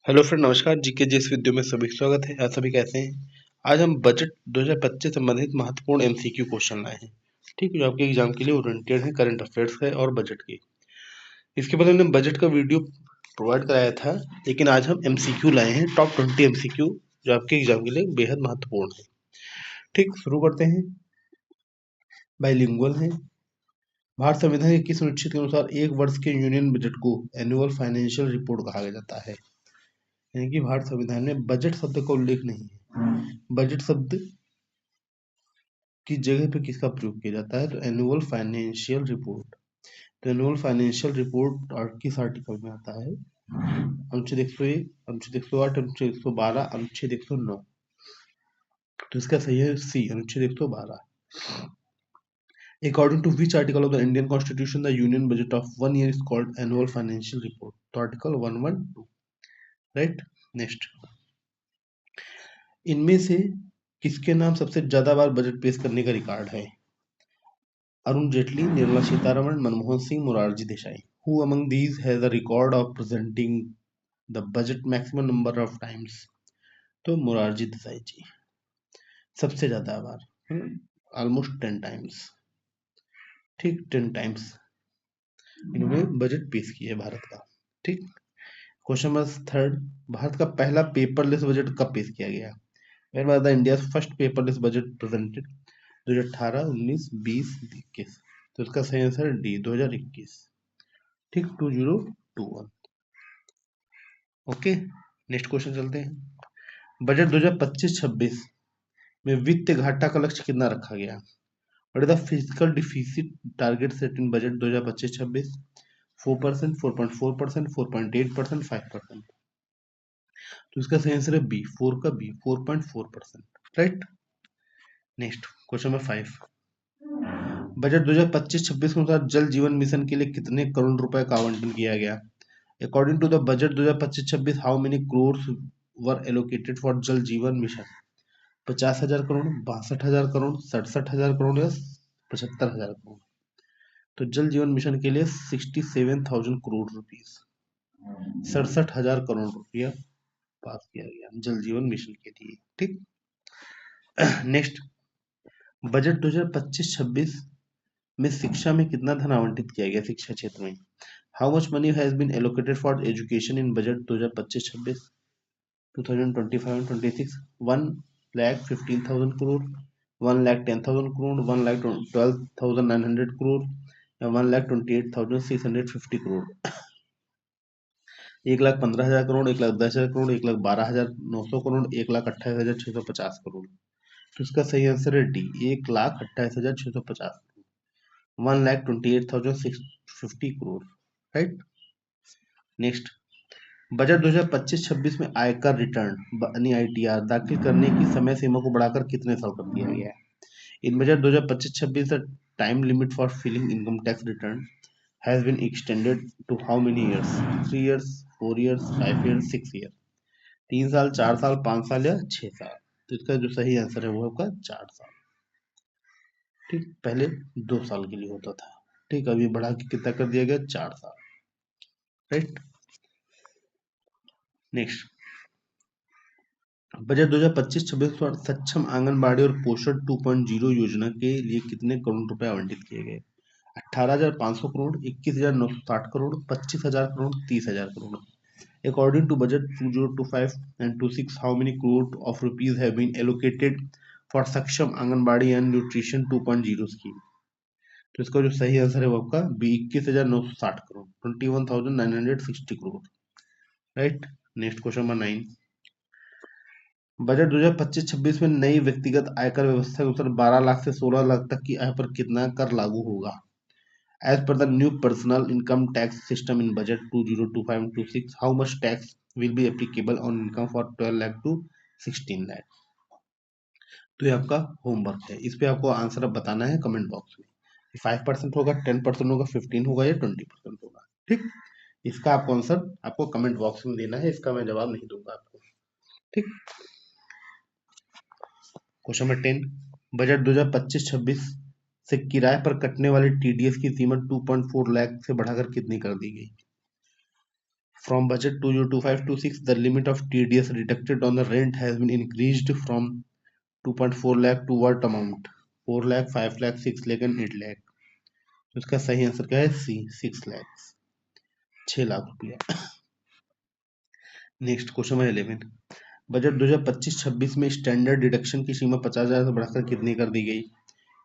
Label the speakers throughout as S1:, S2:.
S1: Hello friend, नमस्कार। GK जी इस video में सभी स्वागत है। आप सभी कैसे हैं? आज हम बजट 2025 संबंधित महत्वपूर्ण एमसीक्यू क्वेश्चन लाए हैं। ठीक है, जो आपके एग्जाम के लिए ओरिएंटेड है, करंट अफेयर्स है और बजट की। इसके पहले हमने बजट का वीडियो प्रोवाइड कराया था, लेकिन आज हम एमसीक्यू लाए हैं, टॉप 20 एमसीक्यू, जो आपके एग्जाम के लिए बेहद महत्वपूर्ण है। ठीक, शुरू करते हैं। बाइलिंगुअल है। भारत संविधान के किस अनुच्छेद के अनुसार एक वर्ष के यूनियन बजट को एनुअल फाइनेंशियल रिपोर्ट कहा जाता है? यानी कि भारत संविधान में बजट शब्द का उल्लेख नहीं है। बजट शब्द की जगह पे किसका प्रयोग किया जाता है? तो एनुअल फाइनेंशियल रिपोर्ट। तो एनुअल फाइनेंशियल रिपोर्ट किस आर्टिकल में आता है? अनुच्छेद 101, अनुच्छेद 108, अनुच्छेद 112, अनुच्छेद 109। तो इसका सही है सी, अनुच्छेद 112। According to which article of the Indian constitution the union budget of 1 year is called annual financial report? तो आर्टिकल 112, राइट। नेक्स्ट, इनमें से किसके नाम सबसे ज्यादा बार बजट पेश करने का रिकॉर्ड है? Arun Jaitley, Nirmala Sitharaman, Manmohan Singh, Morarji Desai. Who among these has a record of presenting the budget maximum number of times? तो मोरारजी देसाई जी सबसे ज्यादा बार, ऑलमोस्ट 10 टाइम्स। ठीक, 10 टाइम्स इन्होंने बजट पेश किया है भारत का। ठीक, क्वेश्चन नंबर थर्ड, भारत का पहला पेपरलेस बजट कब पेश किया गया? Where was the India first paperless budget presented? 2018, 19, 20, 21। तो इसका सही आंसर डी, 2021। ठीक, 2021। ओके, नेक्स्ट क्वेश्चन चलते हैं। बजट 2025-26 में वित्त घाटा का लक्ष्य कितना रखा गया? What is the physical deficit target set in budget 2025-26? 4%, 4.4%, 4.8%, 5%। तो इसका सही आंसर है बी, 4 का B, 4.4%, right. Next, question number 5। Budget 2025-26 के अनुसार जल जीवन मिशन के लिए कितने करोड़ रुपए का आवंटन किया गया? According to the budget 2025-26, how many crore were allocated for Jal Jeevan mission? 50,000 crore, 62,000 crore, 67,000 crore या 75,000 करोड़? तो जल जीवन मिशन के लिए 67,000 करोड़ रुपीस, 67,000 करोड़ रुपया पास किया गया जल जीवन मिशन के लिए। ठीक, नेक्स्ट, बजट 2025-26 में शिक्षा में कितना धन आवंटित किया गया? शिक्षा क्षेत्र में how much money has been allocated for education in budget 2025-26? 2025-26 1,15,000 crore, 1,10,000 crore, 1,12,900 crore या 1,28,650 करोड़? 1,15,000 करोड़, 1,10,000 करोड़, 1,12,900 करोड़, 1,28,650 करोड़? तो इसका सही आंसर है D, 1,28,650, 1,28,650 crore, right. Next, budget 2025-26 में आयकर रिटर्न यानी आईटीआर दाखिल करने की समय सीमा को बढ़ाकर कितने साल कर दिया गया है? In budget 2025-26 the time limit for filing income tax return has been extended to how many years? 3 years, 4 years, 5 years, 6 year? 3 साल, 4 साल, 5 साल या 6 साल? तो इसका जो सही आंसर है वो आपका 4 साल। ठीक, पहले 2 साल के लिए होता था। ठीक, अभी बढ़ा के कितना कर दिया गया? 4 साल, राइट। नेक्स्ट, बजट 2025-26 पर सक्षम आंगनबाड़ी और पोषण 2.0 योजना के लिए कितने करोड़ रुपए आवंटित किए गए? 18,500 crore, 21,960 crore, 25,000 crore, 30,000 crore? According to budget 2025 and 26, how many crore of rupees have been allocated for सक्षम आंगनबाड़ी एंड न्यूट्रिशन 2.0 स्कीम? तो इसका जो सही आंसर है वो आपका B, 21,960 crore, 21,960 crore, right. Next, question number 9। Budget 2025-26 में नई व्यक्तिगत आयकर व्यवस्था के अनुसार 12 लाख से 16 लाख तक की आय पर कितना कर लागू होगा? As per the new personal income tax system in budget 2025-26, how much tax will be applicable on income for 12 lakh to 16 lakh? तो ये आपका होमवर्क है, इस पे आपको आंसर अब बताना है कमेंट बॉक्स में। 5% होगा, 10% होगा, 15 होगा या 20% होगा? ठीक, इसका आपको आंसर आपको कमेंट बॉक्स में देना है, इसका मैं जवाब नहीं दूंगा आपको। ठीक, क्वेश्चन नंबर 10। बजट 2025-26 से किराए पर कटने वाले टीडीएस की सीमा 2.4 लाख से बढ़ाकर कितनी कर दी गई? From budget 2025-26, the limit of TDS deducted on the rent has been increased from 2.4 lakh to what amount? 4 lakh, 5 lakh, 6 lakh and 8 lakh. तो इसका सही आंसर क्या है? सी, 6 लाख, 6 लाख रुपया। नेक्स्ट क्वेश्चन नंबर 11, बजट 2025-26 में स्टैंडर्ड डिडक्शन की सीमा 50,000 से बढ़ाकर कितनी कर दी गई?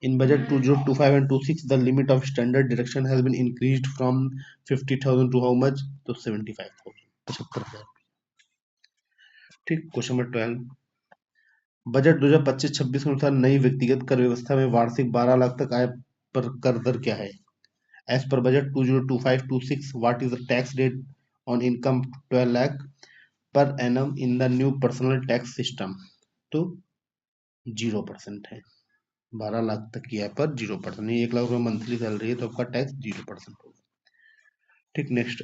S1: In budget 2025 and 26, the limit of standard deduction has been increased from 50,000 to how much? तो 75,000, 75,000। ठीक, क्वेश्चन नंबर 12, बजट 2025-26 के अनुसार नई व्यक्तिगत कर व्यवस्था में वार्षिक 12 लाख तक आय पर कर दर क्या है? As per budget 2025-26, what is the tax rate on income 12 lakh per annum in the new personal tax system? तो 0% है। 12 लाख तक की आय पर 0%, 1 लाख रुपए मंथली सैलरी है तो आपका टैक्स 0% होगा। ठीक, नेक्स्ट,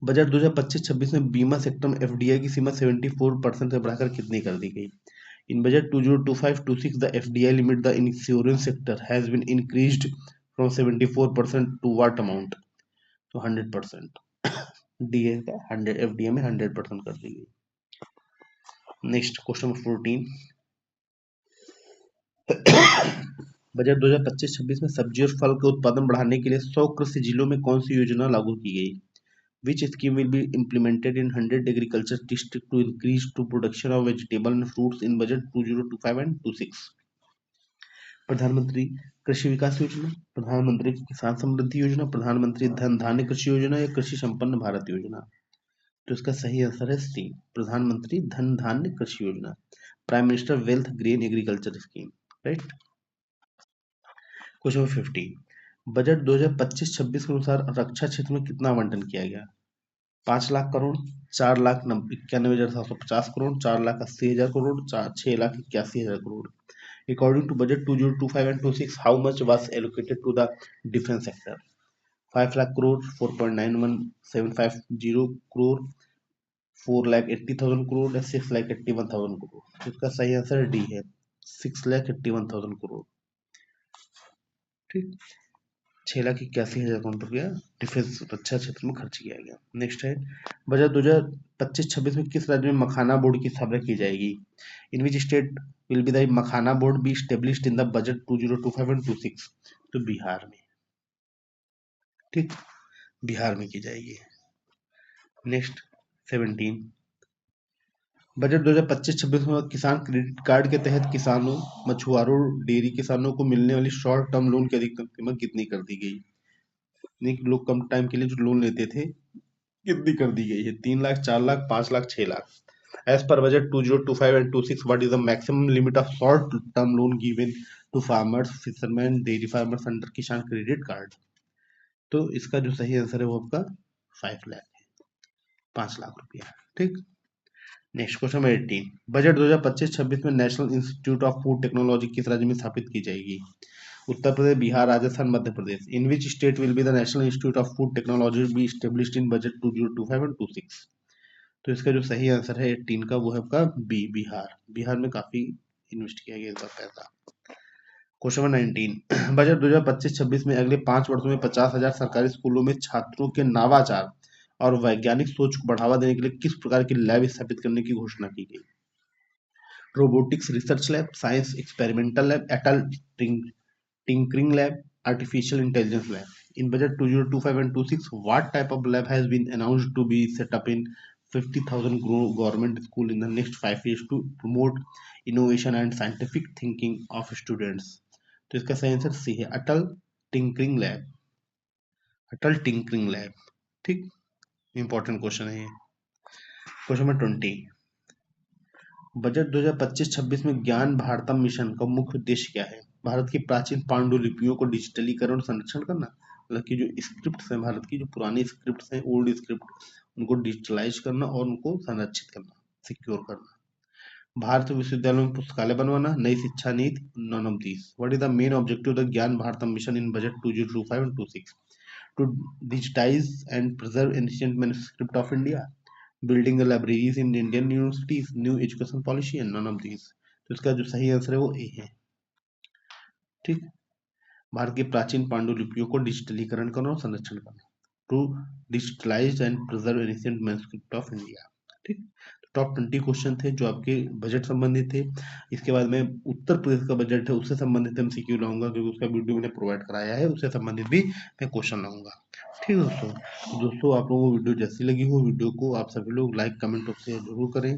S1: बजट 2025-26 में बीमा सेक्टर में एफडीआई की सीमा 74% से बढ़ाकर कितनी कर दी गई? In budget 2025-26 the FDI limit the insurance sector has been increased from 74% to what amount? तो 100%। डीए का 100, एफडीआई में 100% कर दी गई। नेक्स्ट, क्वेश्चन नंबर 14, बजट 2025-26 में सब्जी और फल के उत्पादन बढ़ाने के लिए 100 कृषि जिलों में कौन सी योजना लागू की गई? Which scheme will be implemented in 100 agriculture district to increase to production of vegetable and fruits in budget 2025 and 26? प्रधानमंत्री कृषि विकास योजना, प्रधानमंत्री किसान समृद्धि योजना, प्रधानमंत्री धन धान्य कृषि योजना या कृषि संपन्न भारत योजना? तो इसका सही आंसर है सी, प्रधानमंत्री धन धान्य कृषि योजना, prime minister wealth green agriculture scheme, right. Question 15, budget 2025-26 के अनुसार रक्षा क्षेत्र में कितना आवंटन किया गया? 5 lakh crore, 4,91,750 crore, 4,80,000 crore, 6,81,000 crore. According to budget 2025 and 26, how much was allocated to the defense sector? 5 lakh crore, 4.91750 crore, 4,80,000 crore या 6,81,000 करोड़? इसका सही आंसर डी है, 6,81,000 करोड़। ठीक, 6,81,000 करोड़ रुपया डिफेंस रक्षा क्षेत्र में खर्च किया गया। नेक्स्ट है, बजट 2025-26 में किस राज्य में मखाना बोर्ड की स्थापना की जाएगी? In which state will be the makhana board be established in the budget 2025 and 26? तो बिहार में। ठीक, बिहार में की जाएगी। नेक्स्ट, 17, बजट 2025-26 में किसान क्रेडिट कार्ड के तहत किसानों, मछुआरों, डेयरी किसानों को मिलने वाली शॉर्ट टर्म लोन की अधिकतम कीमत कितनी कर दी गई? लोग कम टाइम के लिए जो लोन लेते थे कितनी कर दी गई है? 3 lakh, 4 lakh, 5 lakh, 6 lakh. As per budget 2025 and 26, what is the maximum limit of short-term loan given to farmers, fishermen, dairy farmers under किसान क्रेडिट कार्ड? तो इसका जो सही आंसर है वो आपका 5 लाख है, 5 लाख रुपया। ठीक, नेक्स्ट क्वेश्चन नंबर 18, बजट 2025-26 में national institute of food technology किस राज्य में स्थापित की जाएगी? Uttar Pradesh, Bihar, Rajasthan, Madhya Pradesh. In which state will be the national institute of food technology be established in budget 2025 and 26? तो इसका जो सही आंसर है 18 का वो है आपका बी, बिहार। बिहार में काफी इन्वेस्ट किया गया इसका पैसा। क्वेश्चन नंबर 19, बजट 2025-26 में अगले 5 वर्षों में 50,000 सरकारी स्कूलों में छात्रों के नवाचार और वैज्ञानिक सोच को बढ़ावा देने के लिए किस प्रकार की लैब स्थापित करने की घोषणा की गई? Robotics research lab, science experimental lab, Atal tinkering lab, artificial intelligence lab. In budget 2025 and 26, what type of lab has been announced to be set up in 50,000 government school in the next 5 years to promote innovation and scientific thinking of students? तो इसका सही answer C है, अटल tinkering lab, अटल tinkering lab. ठीक, important question है ये। Question number 20, budget 2025-26 में ज्ञान Bharatam mission का मुख्य उद्देश्य क्या है? भारत की प्राचीन पांडुलिपियों को डिजिटलीकरण और संरक्षण करना, मतलब कि जो स्क्रिप्ट्स हैं भारत की, जो पुरानी स्क्रिप्ट्स हैं, ओल्ड स्क्रिप्ट, उनको डिजिटलाइज करना और उनको संरक्षित करना, सिक्योर करना। भारत विश्वविद्यालयों में पुस्तकालय बनवाना, नई शिक्षा नीति, none of this. What is the main objective of the Gyan Bharatam mission in budget 2025 and 26? To digitize and preserve ancient manuscript of India, building the libraries in Indian universities, new education policy and none of these. तो इसका जो सही answer है वो ए है। ठीक, भारत की प्राचीन पांडुलिपियों को डिजिटलीकरण करना और संरक्षण करना। To digitalise and preserve ancient manuscript of India. ठीक, टॉप 20 क्वेश्चन थे जो आपके बजट संबंधित थे। इसके बाद में उत्तर प्रदेश का बजट है, उससे संबंधित हम सीक्यू लाऊंगा, क्योंकि उसका वीडियो मैंने प्रोवाइड कराया है, उससे संबंधित भी मैं क्वेश्चन लाऊंगा। ठीक है दोस्तों, दोस्तों आप लोगों को वीडियो जैसी लगी हो, वीडियो को आप सभी लोग लाइक कमेंट और शेयर जरूर करें।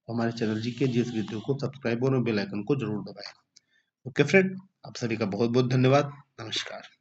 S1: हमारे चैनल जी के जीएस वीडियो को सब्सक्राइब और बेल आइकन को जरूर दबाएं। ओके फ्रेंड, आप सभी का बहुत बहुत धन्यवाद। नमस्कार।